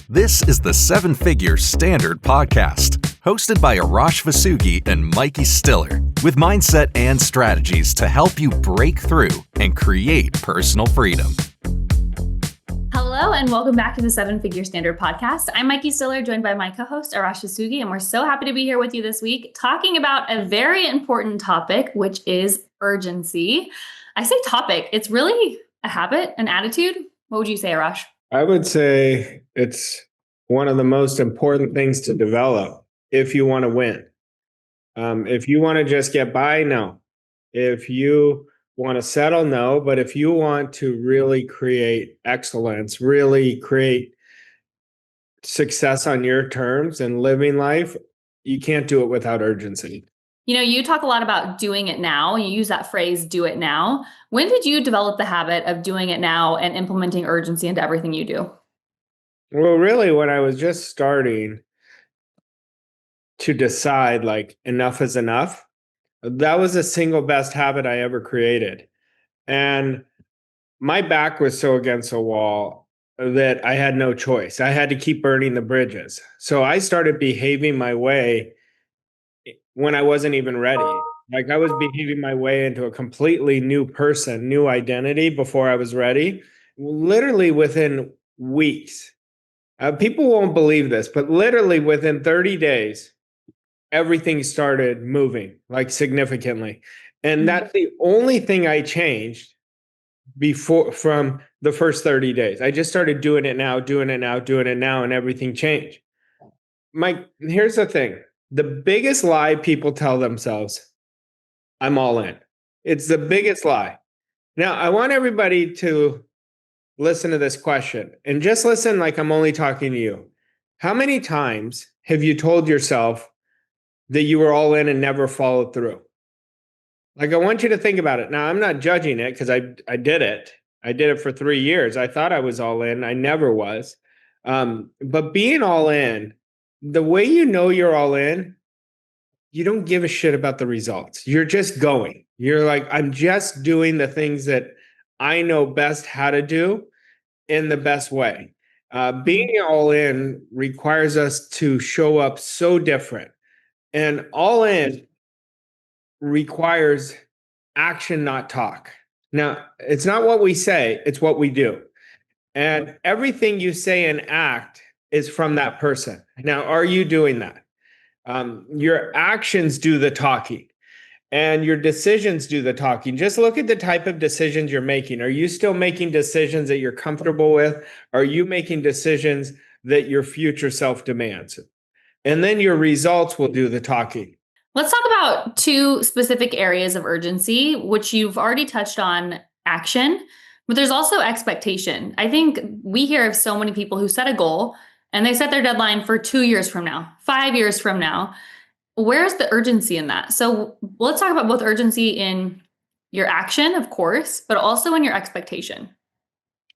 This is the Seven Figure Standard Podcast, hosted by Arash Vasugi and Mikey Stiller, with mindset and strategies to help you break through and create personal freedom. Hello, and welcome back to the Seven Figure Standard Podcast. I'm Mikey Stiller, joined by my co-host, Arash Vasugi, and we're so happy to be here with you this week, talking about a very important topic, which is urgency. I say topic, it's really a habit, an attitude. What would you say, Arash? I would say it's one of the most important things to develop if you want to win. If you want to just get by, no. If you want to settle, no. But if you want to really create excellence, really create success on your terms and living life, you can't do it without urgency. You know, you talk a lot about doing it now. You use that phrase, do it now. When did you develop the habit of doing it now and implementing urgency into everything you do? Well, really, when I was just starting to decide like enough is enough, that was the single best habit I ever created. And my back was so against the wall that I had no choice. I had to keep burning the bridges. So I started behaving my way when I wasn't even ready. Like I was behaving my way into a completely new person, new identity before I was ready, literally within weeks. People won't believe this, but literally within 30 days, everything started moving like significantly. And that's the only thing I changed before from the first 30 days. I just started doing it now, and everything changed. Mike, here's the thing. The biggest lie people tell themselves, I'm all in. It's the biggest lie. Now, I want everybody to listen to this question and just listen like I'm only talking to you. How many times have you told yourself that you were all in and never followed through? Like, I want you to think about it. Now, I'm not judging it because I did it. I did it for 3 years. I thought I was all in. I never was. But being all in, the way you know you're all in, you don't give a shit about the results. You're just going. You're like, I'm just doing the things that I know best how to do in the best way. Being all in requires us to show up so different. And all in requires action, not talk. Now, it's not what we say, it's what we do. And everything you say and act is from that person. Now, are you doing that? Your actions do the talking and your decisions do the talking. Just look at the type of decisions you're making. Are you still making decisions that you're comfortable with? Are you making decisions that your future self demands? And then your results will do the talking. Let's talk about two specific areas of urgency, which you've already touched on: action, but there's also expectation. I think we hear of so many people who set a goal and they set their deadline for 2 years from now, 5 years from now. Where's the urgency in that? So let's talk about both urgency in your action, of course, but also in your expectation.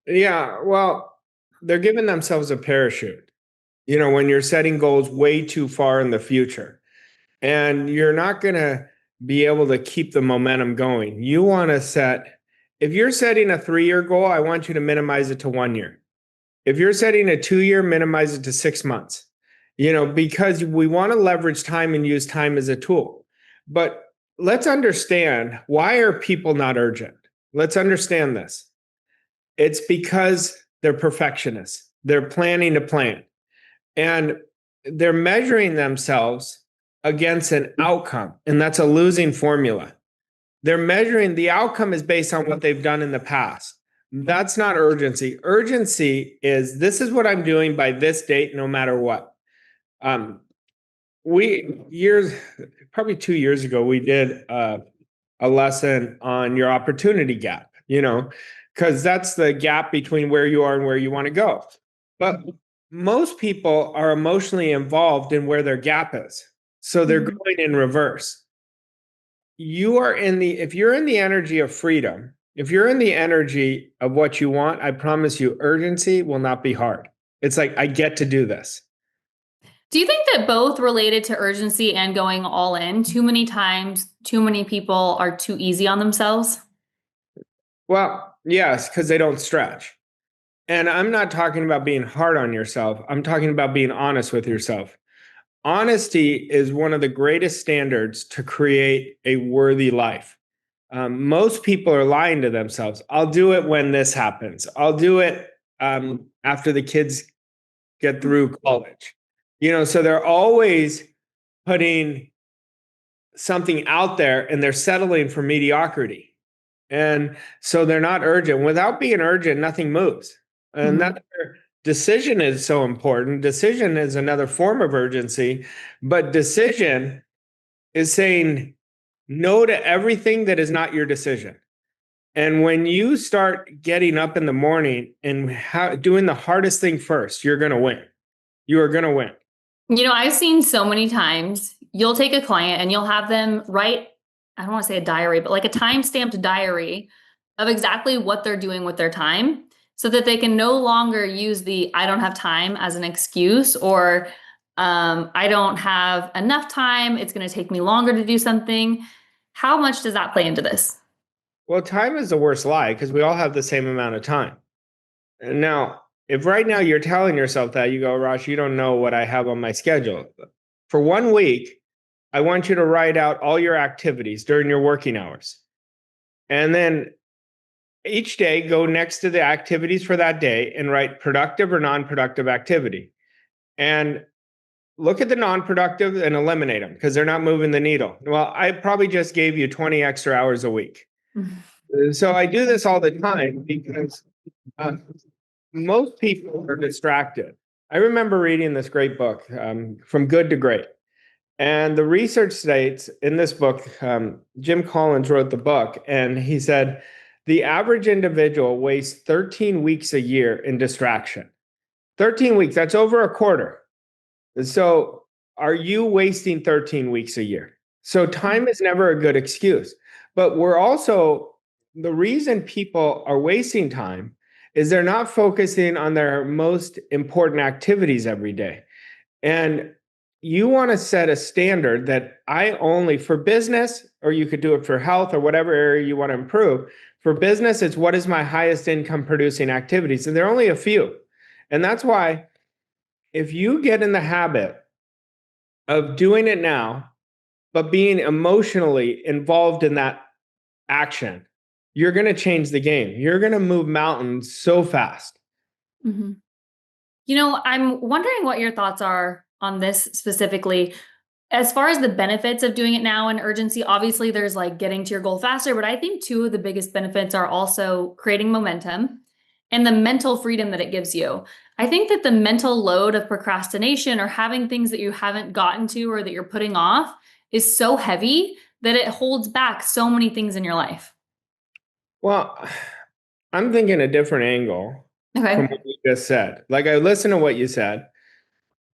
Yeah, well, they're giving themselves a parachute. You know, when you're setting goals way too far in the future, and you're not going to be able to keep the momentum going. You want to set, if you're setting a 3-year goal, I want you to minimize it to 1 year. If you're setting a 2-year, minimize it to 6 months, you know, because we want to leverage time and use time as a tool. But let's understand, why are people not urgent? Let's understand this. It's because they're perfectionists. They're planning to plan. And they're measuring themselves against an outcome, and that's a losing formula. They're measuring, the outcome is based on what they've done in the past. That's not urgency. Urgency is, this is what I'm doing by this date, no matter what. Probably 2 years ago, we did a lesson on your opportunity gap, you know, because that's the gap between where you are and where you want to go. But most people are emotionally involved in where their gap is. So they're going in reverse. If you're in the energy of freedom, if you're in the energy of what you want, I promise you, urgency will not be hard. It's like, I get to do this. Do you think that both related to urgency and going all in, too many times, too many people are too easy on themselves? Well, yes, because they don't stretch. And I'm not talking about being hard on yourself. I'm talking about being honest with yourself. Honesty is one of the greatest standards to create a worthy life. Most people are lying to themselves. I'll do it when this happens. I'll do it after the kids get through college. So they're always putting something out there and they're settling for mediocrity. And so they're not urgent. Without being urgent, nothing moves. And Mhm. that decision is so important. Decision is another form of urgency, but decision is saying no to everything that is not your decision. And when you start getting up in the morning and doing the hardest thing first, you're going to win. You are going to win. I've seen so many times you'll take a client and you'll have them write, I don't want to say a diary, but like a time-stamped diary of exactly what they're doing with their time so that they can no longer use the I don't have time as an excuse or I don't have enough time. It's going to take me longer to do something. How much does that play into this? Well, time is the worst lie because we all have the same amount of time. And now, if right now you're telling yourself that, you go, Rosh, you don't know what I have on my schedule. For 1 week, I want you to write out all your activities during your working hours. And then each day, go next to the activities for that day and write productive or non productive activity. And look at the non productive and eliminate them because they're not moving the needle. Well, I probably just gave you 20 extra hours a week. So I do this all the time because uh, most people are distracted. I remember reading this great book, From Good to Great. And the research states in this book, Jim Collins wrote the book, and he said the average individual wastes 13 weeks a year in distraction. 13 weeks, that's over a quarter. So are you wasting 13 weeks a year? So time is never a good excuse. But the reason people are wasting time is they're not focusing on their most important activities every day. And you want to set a standard that for business, or you could do it for health or whatever area you want to improve. For business, it's what is my highest income producing activities? And there are only a few. And that's why if you get in the habit of doing it now, but being emotionally involved in that action, you're going to change the game. You're going to move mountains so fast. Mhm. I'm wondering what your thoughts are on this specifically. As far as the benefits of doing it now and urgency, obviously there's like getting to your goal faster, but I think two of the biggest benefits are also creating momentum and the mental freedom that it gives you. I think that the mental load of procrastination or having things that you haven't gotten to or that you're putting off is so heavy that it holds back so many things in your life. Well, I'm thinking a different angle from Okay. what you just said. Like I listened to what you said,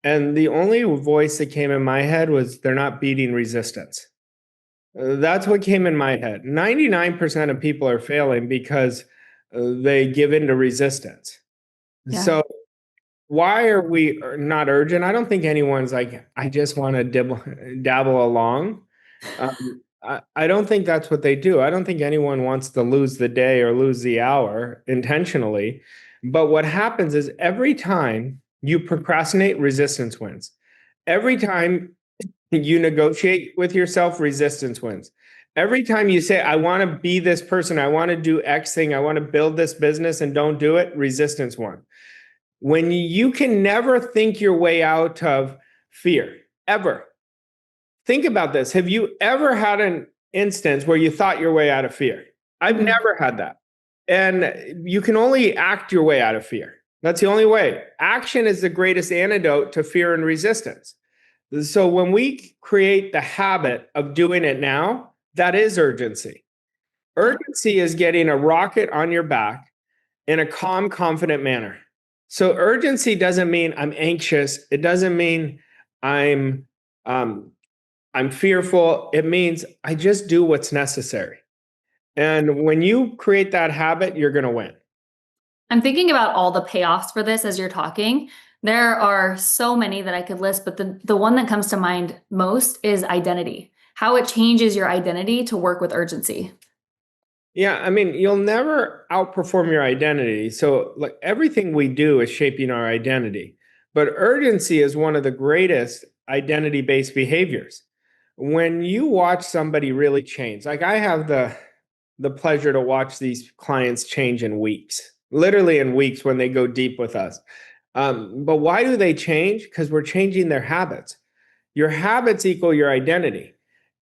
and the only voice that came in my head was they're not beating resistance. That's what came in my head. 99% of people are failing because they give in to resistance. Yeah. So why are we not urgent? I don't think anyone's like, I just want to dabble along. I don't think that's what they do. I don't think anyone wants to lose the day or lose the hour intentionally. But what happens is every time you procrastinate, resistance wins. Every time you negotiate with yourself, resistance wins. Every time you say, I want to be this person, I want to do X thing, I want to build this business and don't do it, resistance won. When you can never think your way out of fear, ever. Think about this. Have you ever had an instance where you thought your way out of fear? I've Mhm. never had that. And you can only act your way out of fear. That's the only way. Action is the greatest antidote to fear and resistance. So when we create the habit of doing it now, that is urgency. Yeah. Urgency is getting a rocket on your back in a calm, confident manner. So urgency doesn't mean I'm anxious. It doesn't mean I'm um, I'm fearful. It means I just do what's necessary. And when you create that habit, you're going to win. I'm thinking about all the payoffs for this as you're talking. There are so many that I could list, but the one that comes to mind most is identity. How it changes your identity to work with urgency. Yeah, I mean, you'll never outperform your identity. So, like everything we do is shaping our identity. But urgency is one of the greatest identity-based behaviors. When you watch somebody really change, like I have the pleasure to watch these clients change in weeks, literally in weeks when they go deep with us. But why do they change? Because we're changing their habits. Your habits equal your identity.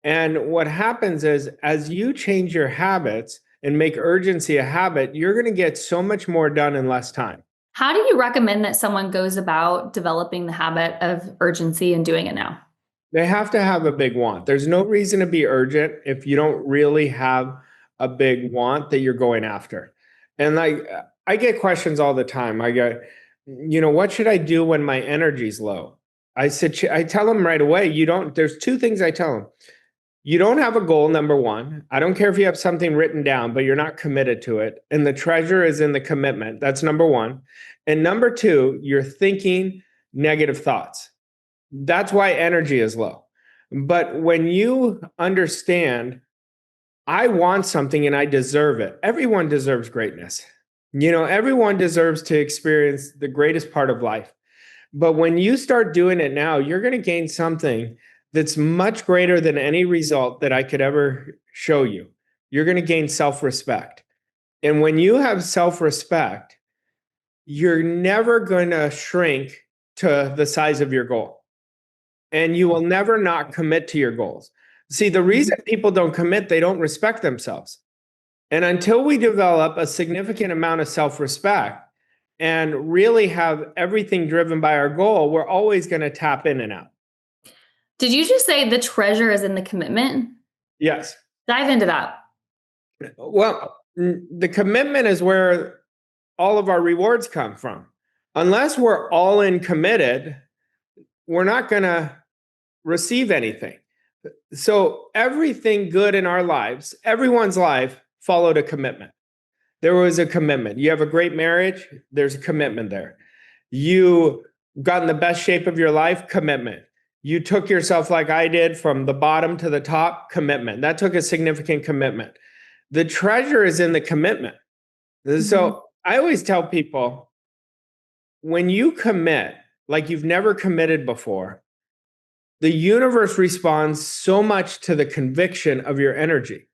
And what happens is, as you change your habits and make urgency a habit, you're going to get so much more done in less time. How do you recommend that someone goes about developing the habit of urgency and doing it now? They have to have a big want. There's no reason to be urgent if you don't really have a big want that you're going after. And like, I get questions all the time. I go, what should I do when my energy's low? I tell them right away, there's two things I tell them. You don't have a goal, number one. I don't care if you have something written down, but you're not committed to it. And the treasure is in the commitment. That's number one. And number two, you're thinking negative thoughts. That's why energy is low. But when you understand, I want something and I deserve it, everyone deserves greatness. Everyone deserves to experience the greatest part of life. But when you start doing it now, you're going to gain something that's much greater than any result that I could ever show you. You're going to gain self-respect. And when you have self-respect, you're never going to shrink to the size of your goal. And you will never not commit to your goals. See, the reason people don't commit, they don't respect themselves. And until we develop a significant amount of self-respect and really have everything driven by our goal, we're always going to tap in and out. Did you just say the treasure is in the commitment? Yes. Dive into that. Well, the commitment is where all of our rewards come from. Unless we're all in committed, we're not going to receive anything. So everything good in our lives, everyone's life followed a commitment. There was a commitment. You have a great marriage, there's a commitment there. You got in the best shape of your life, commitment. You took yourself like I did from the bottom to the top, commitment. That took a significant commitment. The treasure is in the commitment. So I always tell people, when you commit like you've never committed before, the universe responds so much to the conviction of your energy.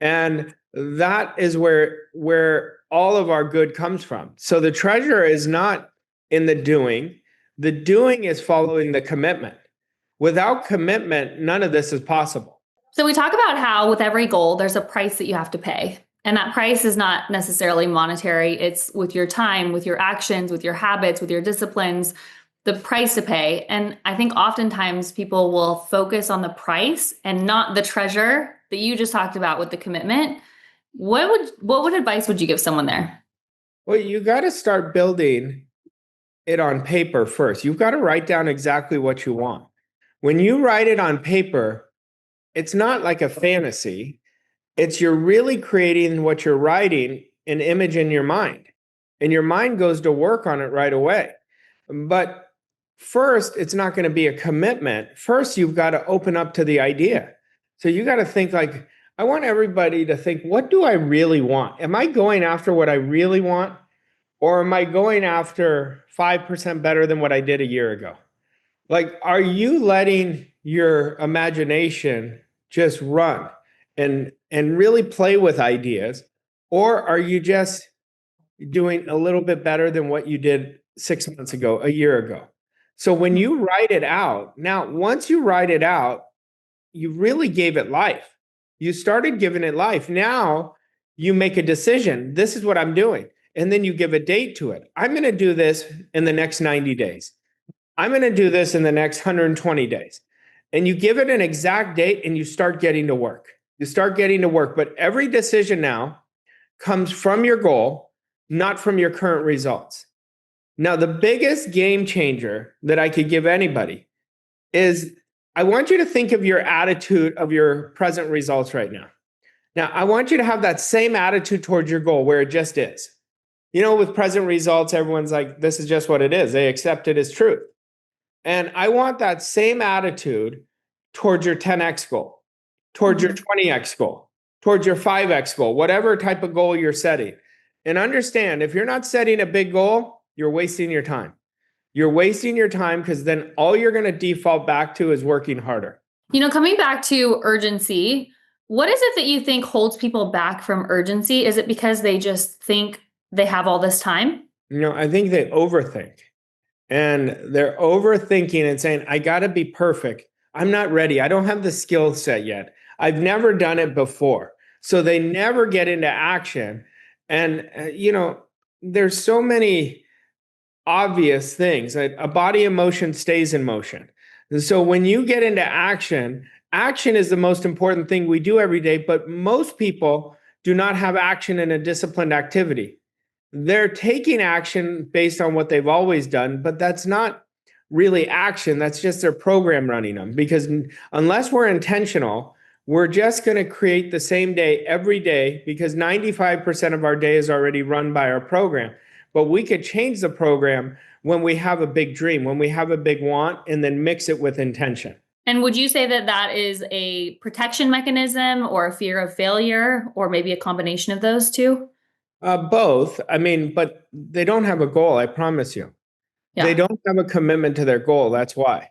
And that is where all of our good comes from. So the treasure is not in the doing. The doing is following the commitment. Without commitment, none of this is possible. So we talk about how with every goal, there's a price that you have to pay. And that price is not necessarily monetary. It's with your time, with your actions, with your habits, with your disciplines, the price to pay. And I think oftentimes people will focus on the price and not the treasure that you just talked about with the commitment. What advice would you give someone there? Well, you got to start building it on paper first. You've got to write down exactly what you want. When you write it on paper, it's not like a fantasy. It's you're really creating what you're writing, an image in your mind. And your mind goes to work on it right away. But first, it's not going to be a commitment. First, you've got to open up to the idea. So you got to think like, I want everybody to think, what do I really want? Am I going after what I really want? Or am I going after 5% better than what I did a year ago? Like, are you letting your imagination just run and really play with ideas? Or are you just doing a little bit better than what you did 6 months ago, a year ago? So when you write it out, now, once you write it out, you really gave it life. You started giving it life. Now you make a decision. This is what I'm doing. And then you give a date to it. I'm going to do this in the next 90 days. I'm going to do this in the next 120 days. And you give it an exact date and you start getting to work. You start getting to work. But every decision now comes from your goal, not from your current results. Now, the biggest game changer that I could give anybody is I want you to think of your attitude of your present results right now. Now, I want you to have that same attitude towards your goal where it just is. With present results, everyone's like, this is just what it is. They accept it as truth. And I want that same attitude towards your 10x goal, towards your 20x goal, towards your 5x goal, whatever type of goal you're setting. And understand, if you're not setting a big goal, you're wasting your time. You're wasting your time because then all you're going to default back to is working harder. Coming back to urgency, what is it that you think holds people back from urgency? Is it because they just think they have all this time? I think they overthink. And they're overthinking and saying, I got to be perfect. I'm not ready. I don't have the skill set yet. I've never done it before. So they never get into action. And, there's so many obvious things. A body in motion stays in motion. And so when you get into action, action is the most important thing we do every day. But most people do not have action in a disciplined activity. They're taking action based on what they've always done, but that's not really action. That's just their program running them. Because unless we're intentional, we're just going to create the same day every day, because 95% of our day is already run by our program. But we could change the program when we have a big dream, when we have a big want, and then mix it with intention. And would you say that that is a protection mechanism or a fear of failure, or maybe a combination of those two? Both. But they don't have a goal, I promise you. Yeah. They don't have a commitment to their goal. That's why.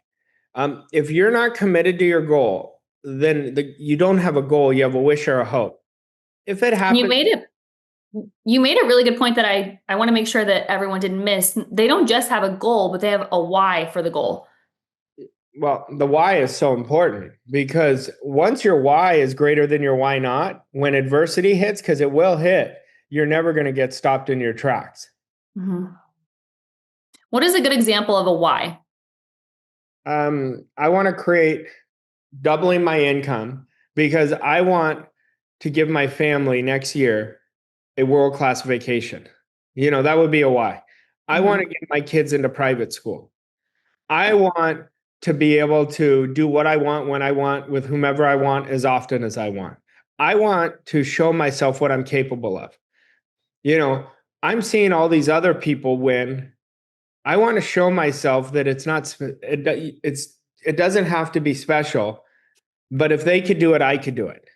If you're not committed to your goal, then you don't have a goal. You have a wish or a hope. If it happens, you made a really good point that I want to make sure that everyone didn't miss. They don't just have a goal, but they have a why for the goal. Well, the why is so important, because once your why is greater than your why not, when adversity hits, because it will hit, you're never going to get stopped in your tracks. Mm-hmm. What is a good example of a why? I want to create doubling my income because I want to give my family next year a world-class vacation. That would be a why. I want to get my kids into private school. I want to be able to do what I want, when I want, with whomever I want, as often as I want. I want to show myself what I'm capable of. I'm seeing all these other people win. I want to show myself that it doesn't have to be special, but if they could do it, I could do it.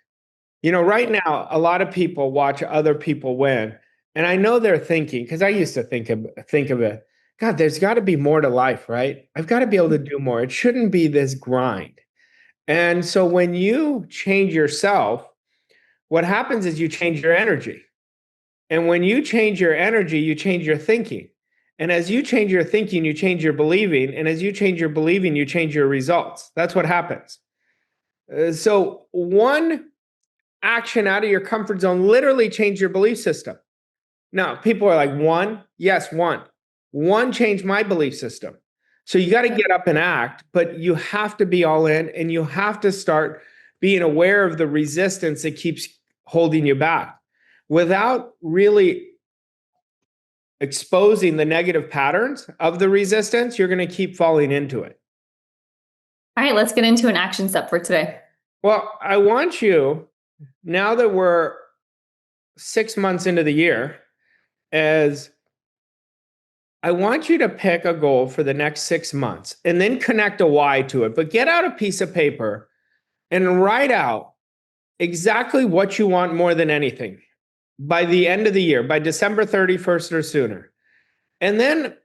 Right now, a lot of people watch other people win, and I know they're thinking, because I used to think of it, God, there's got to be more to life, right? I've got to be able to do more. It shouldn't be this grind. And so when you change yourself, what happens is you change your energy. And when you change your energy, you change your thinking. And as you change your thinking, you change your believing. And as you change your believing, you change your results. That's what happens. So one action out of your comfort zone literally changed your belief system. Now, people are like, one? Yes, one. One changed my belief system. So you got to get up and act, but you have to be all in, and you have to start being aware of the resistance that keeps holding you back. Without really exposing the negative patterns of the resistance, you're going to keep falling into it. All right, let's get into an action step for today. Well, I want you, now that we're 6 months into the year, I want you to pick a goal for the next 6 months and then connect a why to it. But get out a piece of paper and write out exactly what you want more than anything by the end of the year, by December 31st or sooner. And then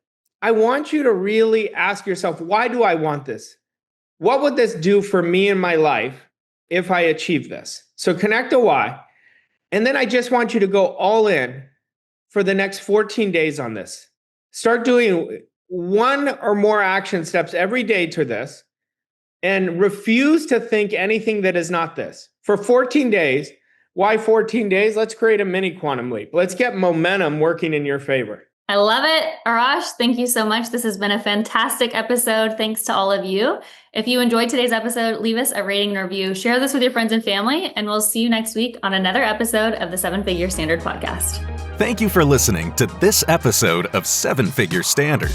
I want you to really ask yourself, why do I want this? What would this do for me in my life if I achieve this? So connect a why. And then I just want you to go all in for the next 14 days on this. Start doing one or more action steps every day to this, and refuse to think anything that is not this. For 14 days, why 14 days? Let's create a mini quantum leap. Let's get momentum working in your favor. I love it. Arash, thank you so much. This has been a fantastic episode. Thanks to all of you. If you enjoyed today's episode, leave us a rating and review. Share this with your friends and family, and we'll see you next week on another episode of the 7-Figure Standard Podcast. Thank you for listening to this episode of 7-Figure Standard.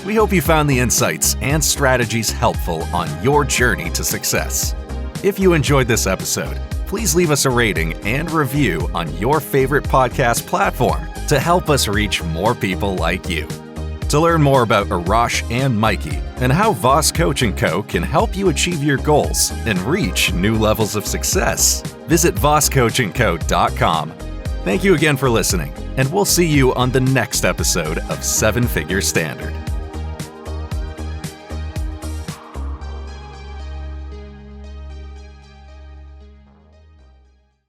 We hope you found the insights and strategies helpful on your journey to success. If you enjoyed this episode, please leave us a rating and review on your favorite podcast platform to help us reach more people like you. To learn more about Arash and Mikey and how Voss Coach & Co. can help you achieve your goals and reach new levels of success, visit vosscoachandco.com. Thank you again for listening, and we'll see you on the next episode of 7 Figure Standard.